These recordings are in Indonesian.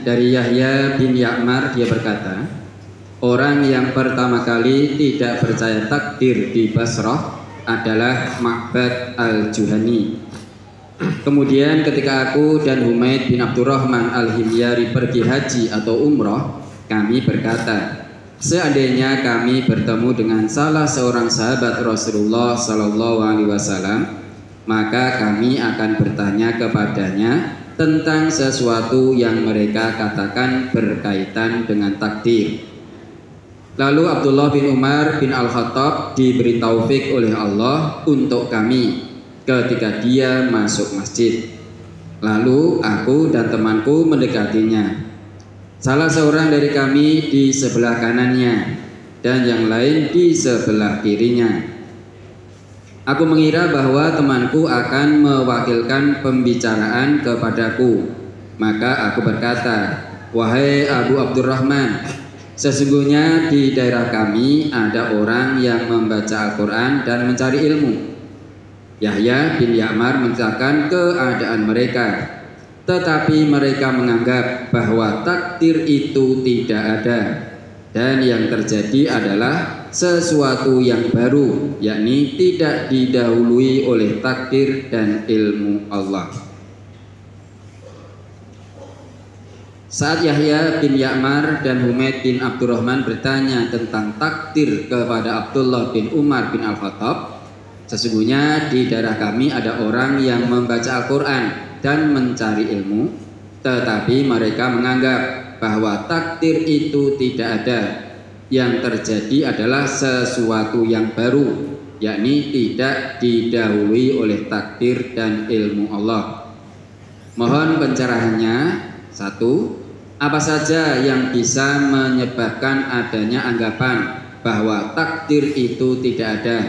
dari Yahya bin Ya'mar, dia berkata, orang yang pertama kali tidak percaya takdir di Basrah adalah Ma'bad al-Juhani. Kemudian ketika aku dan Humaid bin Abdurrahman al-Himyari pergi haji atau umroh, kami berkata, seandainya kami bertemu dengan salah seorang sahabat Rasulullah Sallallahu Alaihi Wasallam, maka kami akan bertanya kepadanya tentang sesuatu yang mereka katakan berkaitan dengan takdir. Lalu Abdullah bin Umar bin Al-Khattab diberi taufik oleh Allah untuk kami ketika dia masuk masjid. Lalu aku dan temanku mendekatinya. Salah seorang dari kami di sebelah kanannya dan yang lain di sebelah kirinya. Aku mengira bahwa temanku akan mewakilkan pembicaraan kepadaku. Maka aku berkata, wahai Abu Abdurrahman, sesungguhnya di daerah kami ada orang yang membaca Al-Quran dan mencari ilmu. Yahya bin Ya'mar menceritakan keadaan mereka, tetapi mereka menganggap bahwa takdir itu tidak ada, dan yang terjadi adalah sesuatu yang baru, yakni tidak didahului oleh takdir dan ilmu Allah. Saat Yahya bin Ya'mar dan Humaid bin Abdurrahman bertanya tentang takdir kepada Abdullah bin Umar bin Al-Khattab, sesungguhnya di daerah kami ada orang yang membaca Al-Quran dan mencari ilmu, tetapi mereka menganggap bahwa takdir itu tidak ada. Yang terjadi adalah sesuatu yang baru, yakni tidak didahului oleh takdir dan ilmu Allah. Mohon pencerahannya. 1. Apa saja yang bisa menyebabkan adanya anggapan bahwa takdir itu tidak ada?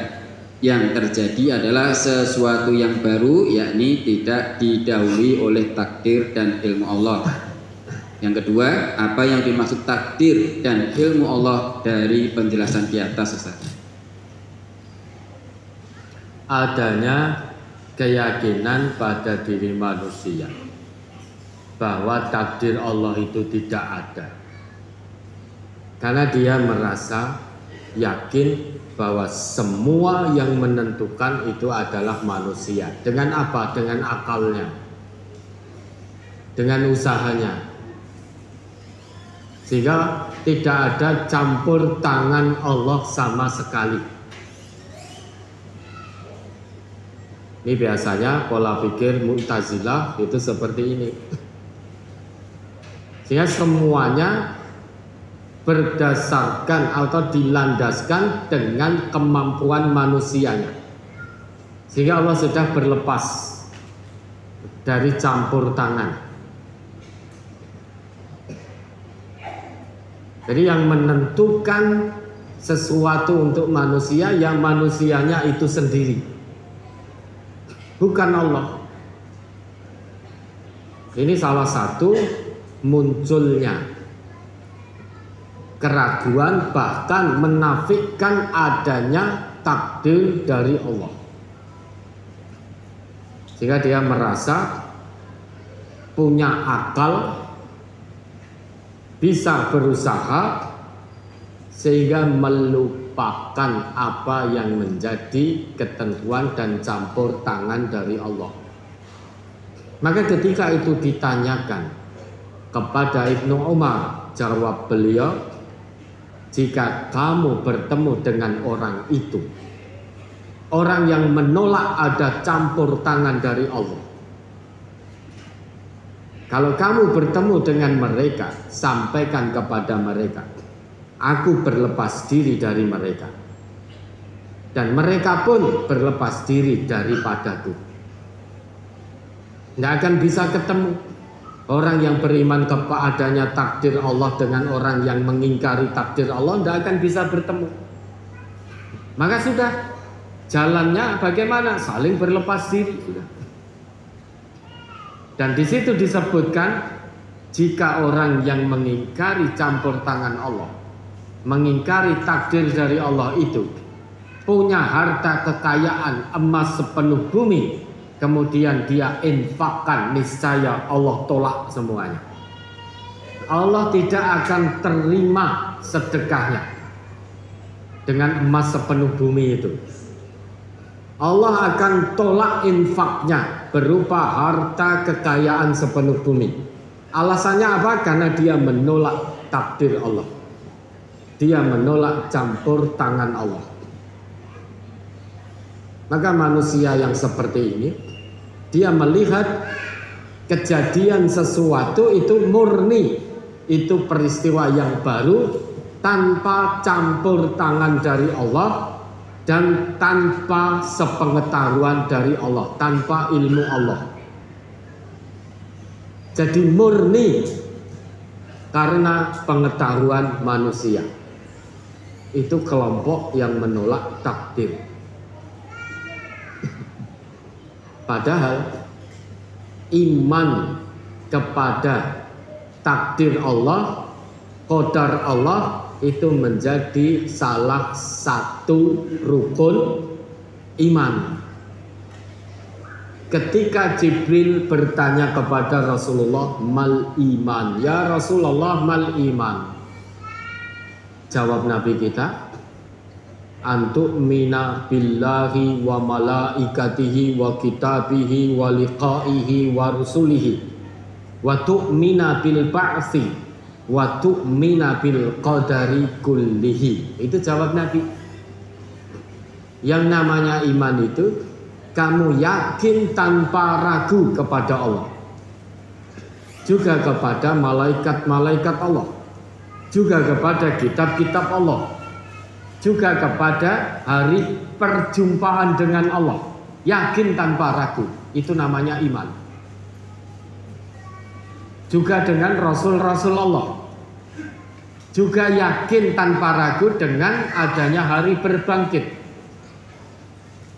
Yang terjadi adalah sesuatu yang baru, yakni tidak didahului oleh takdir dan ilmu Allah. Yang kedua, apa yang dimaksud takdir dan ilmu Allah dari penjelasan di atas, Ustaz? Adanya keyakinan pada diri manusia bahwa takdir Allah itu tidak ada, karena dia merasa yakin bahwa semua yang menentukan itu adalah manusia. Dengan apa? Dengan akalnya, dengan usahanya, sehingga tidak ada campur tangan Allah sama sekali. Ini biasanya pola pikir Mu'tazilah itu seperti ini. Sehingga semuanya berdasarkan atau dilandaskan dengan kemampuan manusianya, sehingga Allah sudah berlepas dari campur tangan. Jadi yang menentukan sesuatu untuk manusia, yang manusianya itu sendiri, bukan Allah. Ini salah satu munculnya keraguan, bahkan menafikan adanya takdir dari Allah, sehingga dia merasa punya akal, bisa berusaha, sehingga melupakan apa yang menjadi ketentuan dan campur tangan dari Allah. Maka ketika itu ditanyakan kepada Ibnu Umar, jawab beliau, jika kamu bertemu dengan orang itu, orang yang menolak ada campur tangan dari Allah, kalau kamu bertemu dengan mereka, sampaikan kepada mereka, aku berlepas diri dari mereka, dan mereka pun berlepas diri daripadaku. Tidak akan bisa ketemu orang yang beriman kepadanya takdir Allah dengan orang yang mengingkari takdir Allah, tidak akan bisa bertemu. Maka sudah, jalannya bagaimana? Saling berlepas diri sudah. Dan di situ disebutkan, jika orang yang mengingkari campur tangan Allah, mengingkari takdir dari Allah itu, punya harta kekayaan emas sepenuh bumi, kemudian dia infakkan, niscaya Allah tolak semuanya. Allah tidak akan terima sedekahnya dengan emas sepenuh bumi itu. Allah akan tolak infaknya berupa harta kekayaan sepenuh bumi. Alasannya apa? Karena dia menolak takdir Allah. Dia menolak campur tangan Allah. Maka manusia yang seperti ini, dia melihat kejadian sesuatu itu murni, itu peristiwa yang baru tanpa campur tangan dari Allah dan tanpa sepengetahuan dari Allah, tanpa ilmu Allah. Jadi murni karena pengetahuan manusia. Itu kelompok yang menolak takdir. Padahal iman kepada takdir Allah, qadar Allah itu menjadi salah satu rukun iman. Ketika Jibril bertanya kepada Rasulullah, mal iman, ya Rasulullah, mal iman. Jawab Nabi kita, antu'mina billahi wa malaikatihi wa kitabihi wa liqaihi wa rusulihi wa tu'mina bil ba'si wa tu'mina bil qadari kullihi. Itu jawab Nabi. Yang namanya iman itu kamu yakin tanpa ragu kepada Allah, juga kepada malaikat-malaikat Allah, juga kepada kitab-kitab Allah, juga kepada hari perjumpaan dengan Allah. Yakin tanpa ragu, itu namanya iman. Juga dengan Rasul-Rasul Allah, juga yakin tanpa ragu dengan adanya hari berbangkit,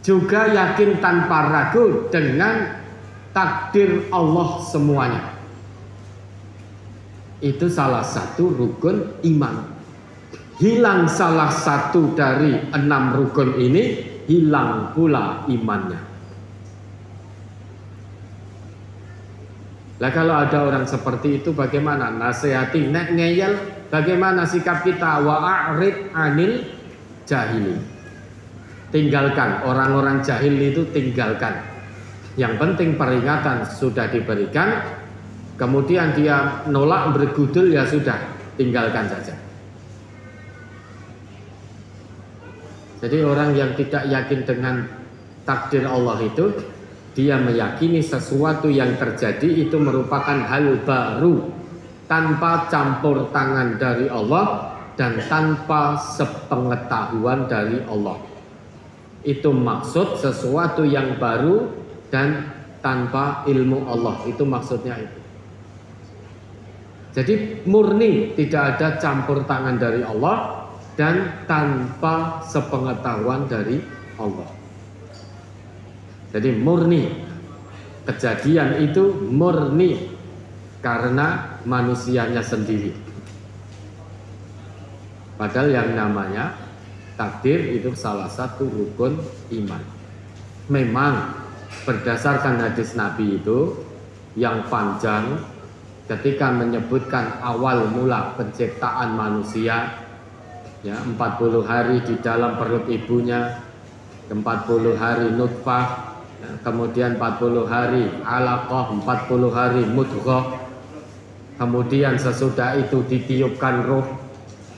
juga yakin tanpa ragu dengan takdir Allah semuanya. Itu salah satu rukun iman. Hilang salah satu dari 6 rukun ini, hilang pula imannya. Lah kalau ada orang seperti itu bagaimana? Nasihati, nek ngeyel, bagaimana sikap kita? Wa'arid anil jahili. Tinggalkan, orang-orang jahil itu tinggalkan. Yang penting peringatan sudah diberikan, kemudian dia nolak bergudul, ya sudah, tinggalkan saja. Jadi orang yang tidak yakin dengan takdir Allah itu, dia meyakini sesuatu yang terjadi itu merupakan hal baru, tanpa campur tangan dari Allah dan tanpa sepengetahuan dari Allah. Itu maksud sesuatu yang baru dan tanpa ilmu Allah. Itu maksudnya itu. Jadi murni, tidak ada campur tangan dari Allah dan tanpa sepengetahuan dari Allah. Jadi murni, kejadian itu murni karena manusianya sendiri. Padahal yang namanya takdir itu salah satu rukun iman. Memang berdasarkan hadis Nabi itu yang panjang, ketika menyebutkan awal mula penciptaan manusia, ya 40 hari di dalam perut ibunya, 40 hari nutfah, ya, kemudian 40 hari alaqah, 40 hari mudghah, kemudian sesudah itu ditiupkan roh,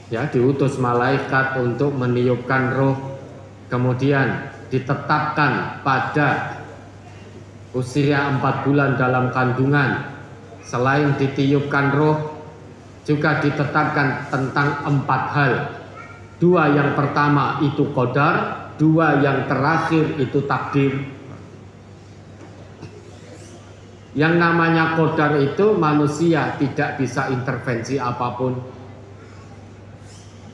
ya, diutus malaikat untuk meniupkan roh, kemudian ditetapkan pada usia 4 bulan dalam kandungan. Selain ditiupkan roh, juga ditetapkan tentang 4 hal. 2 yang pertama itu qadar, 2 yang terakhir itu takdir. Yang namanya qadar itu manusia tidak bisa intervensi apapun.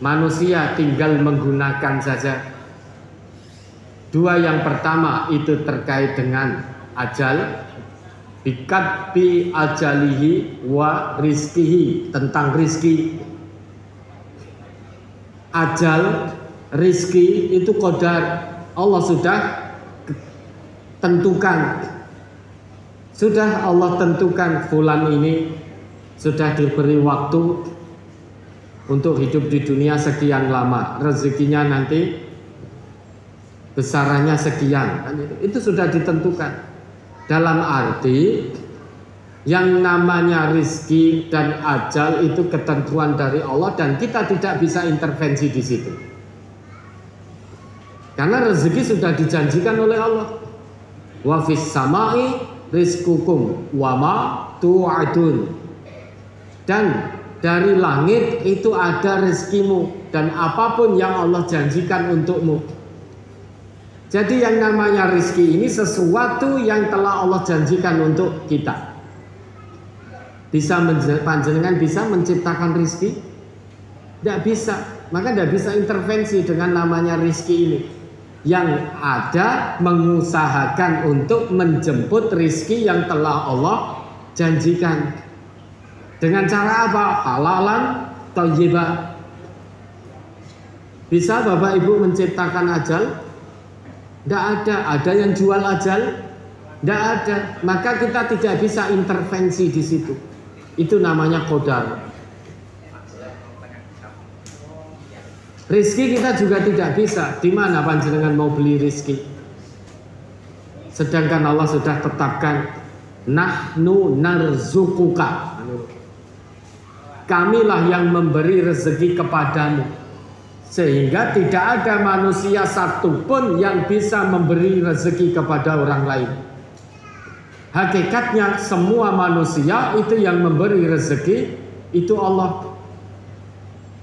Manusia tinggal menggunakan saja. 2 yang pertama itu terkait dengan ajal, bikatbi ajalihi wa rizkihi, tentang rizki. Ajal, rizki itu qadar, Allah sudah tentukan. Sudah Allah tentukan fulan ini sudah diberi waktu untuk hidup di dunia sekian lama, rezekinya nanti besarannya sekian, itu sudah ditentukan. Dalam arti yang namanya rizki dan ajal itu ketentuan dari Allah dan kita tidak bisa intervensi di situ. Karena rezeki sudah dijanjikan oleh Allah. Wa fis samai rizqukum wa ma tu'adun. Dan dari langit itu ada rezekimu dan apapun yang Allah janjikan untukmu. Jadi yang namanya rezeki ini sesuatu yang telah Allah janjikan untuk kita. Panjenengan bisa menciptakan rezeki? Tidak bisa. Maka tidak bisa intervensi dengan namanya rezeki ini. Yang ada mengusahakan untuk menjemput rezeki yang telah Allah janjikan. Dengan cara apa? Halalan thayyibah. Bisa Bapak Ibu menciptakan ajal? Tidak ada. Ada yang jual ajal? Tidak ada. Maka kita tidak bisa intervensi di situ. Itu namanya qadar. Rizki kita juga tidak bisa. Di mana panjenengan mau beli rizki? Sedangkan Allah sudah tetapkan nahnu narzukuka. Kamilah yang memberi rezeki kepadamu. Sehingga tidak ada manusia satupun yang bisa memberi rezeki kepada orang lain. Hakikatnya semua manusia itu yang memberi rezeki itu Allah.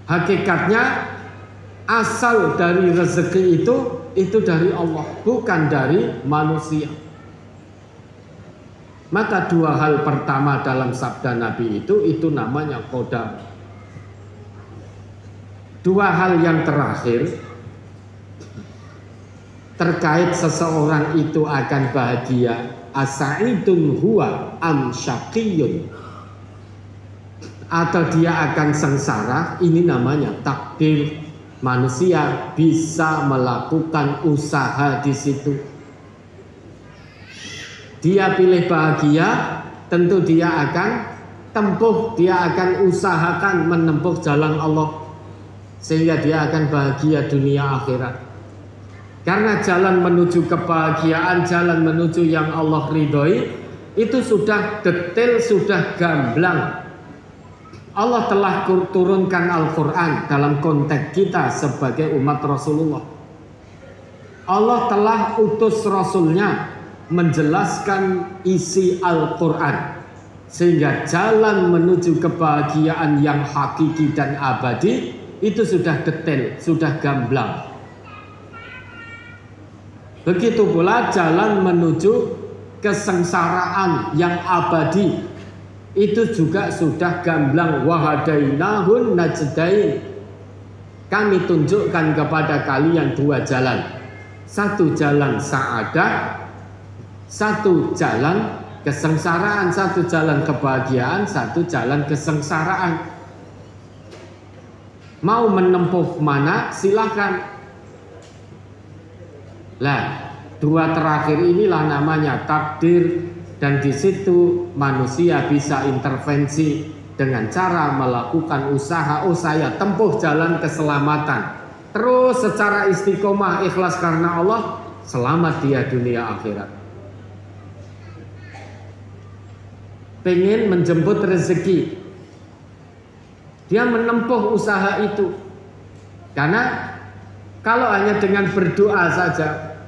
Hakikatnya asal dari rezeki itu dari Allah, bukan dari manusia. Maka dua hal pertama dalam sabda Nabi itu namanya qadar. Dua hal yang terakhir terkait seseorang itu akan bahagia, asaidun huwa am syaqiyun, atau dia akan sengsara, ini namanya takdir. Manusia bisa melakukan usaha di situ. Dia pilih bahagia, tentu dia akan tempuh, dia akan usahakan menempuh jalan Allah sehingga dia akan bahagia dunia akhirat. Karena jalan menuju kebahagiaan, jalan menuju yang Allah ridhoi itu sudah detail, sudah gamblang. Allah telah turunkan Al-Quran dalam konteks kita sebagai umat Rasulullah. Allah telah utus Rasulnya menjelaskan isi Al-Quran sehingga jalan menuju kebahagiaan yang hakiki dan abadi itu sudah detail, sudah gamblang. Begitu pula jalan menuju kesengsaraan yang abadi itu juga sudah gamblang. Wahadainahun najdain. Kami tunjukkan kepada kalian dua jalan. Satu jalan sa'adah, satu jalan kesengsaraan, satu jalan kebahagiaan, satu jalan kesengsaraan. Mau menempuh mana silahkan. Lah, dua terakhir inilah namanya takdir. Dan di situ manusia bisa intervensi dengan cara melakukan usaha. Oh, saya tempuh jalan keselamatan. Terus secara istiqomah ikhlas karena Allah, selamat dia dunia akhirat. Pengen menjemput rezeki, dia menempuh usaha itu. Karena kalau hanya dengan berdoa saja,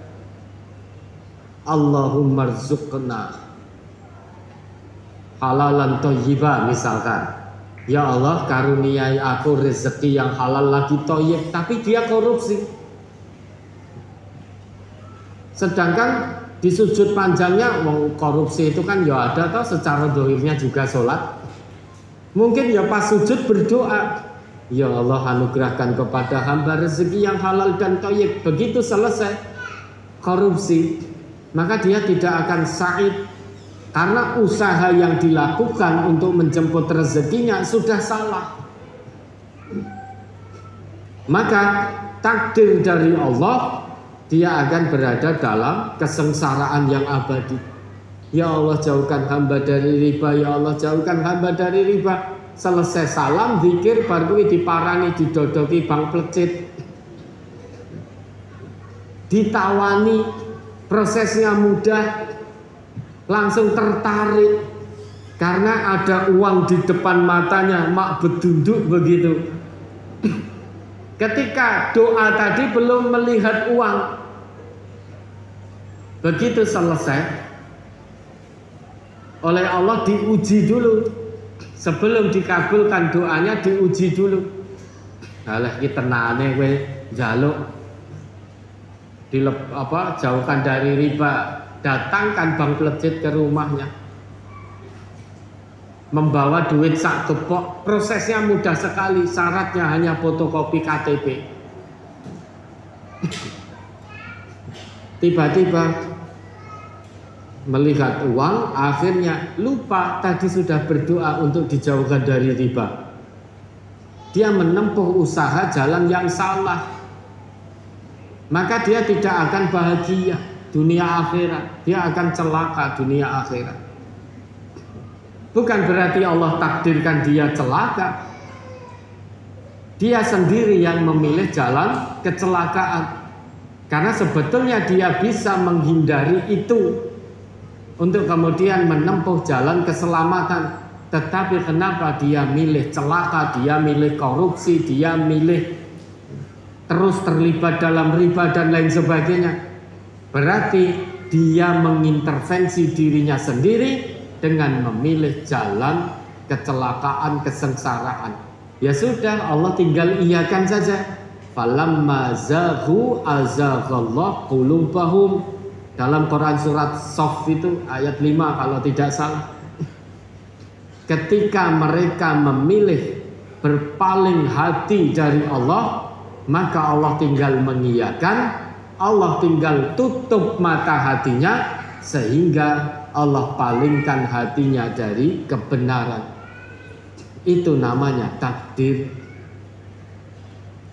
Allahumma rzuqna halalan thayyibah misalkan, ya Allah karuniai aku rezeki yang halal lagi thayyib, tapi dia korupsi. Sedangkan di sujud panjangnya korupsi itu kan ya ada, atau secara dohirnya juga sholat. Mungkin ya pas sujud berdoa, ya Allah anugerahkan kepada hamba rezeki yang halal dan thayyib. Begitu selesai korupsi, maka dia tidak akan sa'id. Karena usaha yang dilakukan untuk menjemput rezekinya sudah salah. Maka takdir dari Allah, dia akan berada dalam kesengsaraan yang abadi. Ya Allah jauhkan hamba dari riba, ya Allah jauhkan hamba dari riba. Selesai salam, zikir, baru diparani, didodoki bang plecit, ditawani, prosesnya mudah, langsung tertarik karena ada uang di depan matanya, mak bedunduk begitu. Ketika doa tadi belum melihat uang, begitu selesai oleh Allah diuji dulu. Sebelum dikabulkan doanya diuji dulu. Alah iki tenane kowe njaluk jauhkan dari riba, datangkan bang plecit ke rumahnya, membawa duit sak gepok. Prosesnya mudah sekali, syaratnya hanya fotokopi KTP. Tiba-tiba melihat uang, akhirnya lupa tadi sudah berdoa untuk dijauhkan dari riba. Dia menempuh usaha jalan yang salah, maka dia tidak akan bahagia dunia akhirat, dia akan celaka dunia akhirat. Bukan berarti Allah takdirkan dia celaka, dia sendiri yang memilih jalan kecelakaan, karena sebetulnya dia bisa menghindari itu untuk kemudian menempuh jalan keselamatan. Tetapi kenapa dia milih celaka, dia milih korupsi, dia milih terus terlibat dalam riba dan lain sebagainya? Berarti dia mengintervensi dirinya sendiri dengan memilih jalan kecelakaan, kesengsaraan. Ya sudah, Allah tinggal iyakan saja. Falamma zaghu azaghallahu qulubahum. Dalam Quran surat Shaff itu ayat 5 kalau tidak salah. Ketika mereka memilih berpaling hati dari Allah, maka Allah tinggal mengiyakan, Allah tinggal tutup mata hatinya, sehingga Allah palingkan hatinya dari kebenaran. Itu namanya takdir.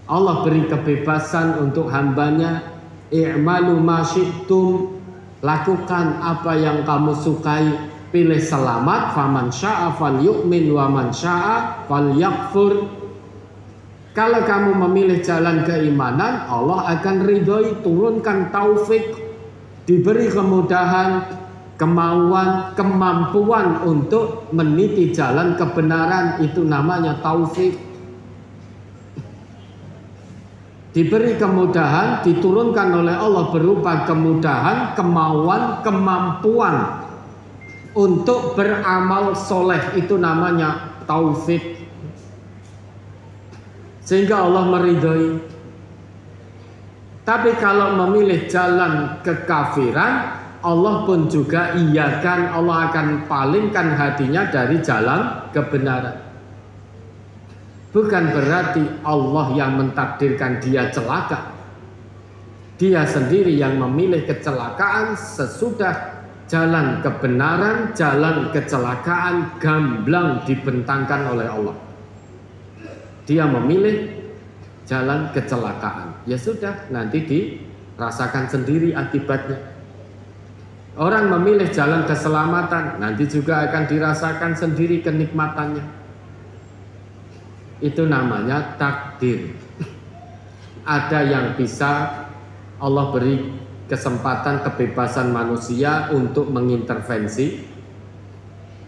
Allah beri kebebasan untuk hambanya. I'malu ma syi'tum, lakukan apa yang kamu sukai, pilih selamat, faman syaa falyu'min wa man syaa falyakfur. Kalau kamu memilih jalan keimanan, Allah akan ridhoi, turunkan taufik, diberi kemudahan, kemauan, kemampuan untuk meniti jalan kebenaran, itu namanya taufik. Diberi kemudahan, diturunkan oleh Allah berupa kemudahan, kemauan, kemampuan untuk beramal soleh, itu namanya taufik. Sehingga Allah meridhoi. Tapi kalau memilih jalan kekafiran, Allah pun juga iyakan, Allah akan palingkan hatinya dari jalan kebenaran. Bukan berarti Allah yang mentakdirkan dia celaka. Dia sendiri yang memilih kecelakaan sesudah jalan kebenaran, jalan kecelakaan gamblang dibentangkan oleh Allah. Dia memilih jalan kecelakaan. Ya sudah, nanti dirasakan sendiri akibatnya. Orang memilih jalan keselamatan, nanti juga akan dirasakan sendiri kenikmatannya. Itu namanya takdir. Ada yang bisa Allah beri kesempatan, kebebasan manusia untuk mengintervensi.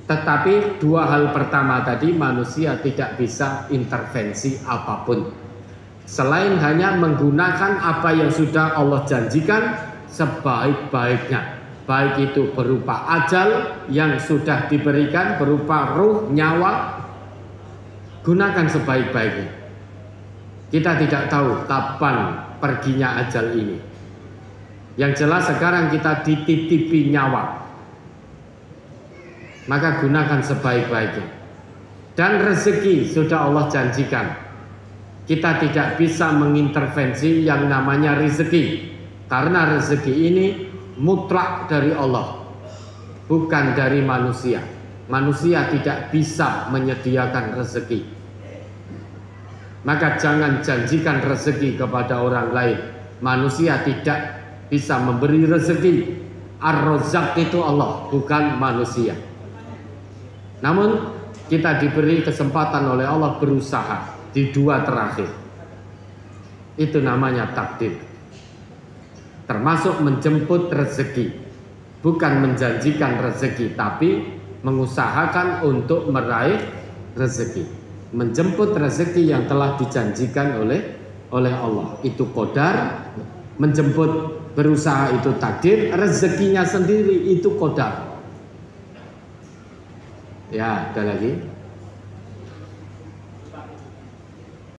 Tetapi dua hal pertama tadi, manusia tidak bisa intervensi apapun selain hanya menggunakan apa yang sudah Allah janjikan sebaik-baiknya. Baik itu berupa ajal yang sudah diberikan, berupa ruh, nyawa, gunakan sebaik-baiknya. Kita tidak tahu kapan perginya ajal ini. Yang jelas sekarang kita dititipi nyawa, maka gunakan sebaik-baiknya. Dan rezeki sudah Allah janjikan. Kita tidak bisa mengintervensi yang namanya rezeki, karena rezeki ini mutlak dari Allah, bukan dari manusia. Manusia tidak bisa menyediakan rezeki. Maka jangan janjikan rezeki kepada orang lain. Manusia tidak bisa memberi rezeki. Ar-Razzaq itu Allah, bukan manusia. Namun kita diberi kesempatan oleh Allah berusaha di dua terakhir. Itu namanya takdir. Termasuk menjemput rezeki. Bukan menjanjikan rezeki, tapi mengusahakan untuk meraih rezeki. Menjemput rezeki yang telah dijanjikan oleh Allah. Itu qadar. Menjemput berusaha itu takdir. Rezekinya sendiri itu qadar. Ya, ada lagi.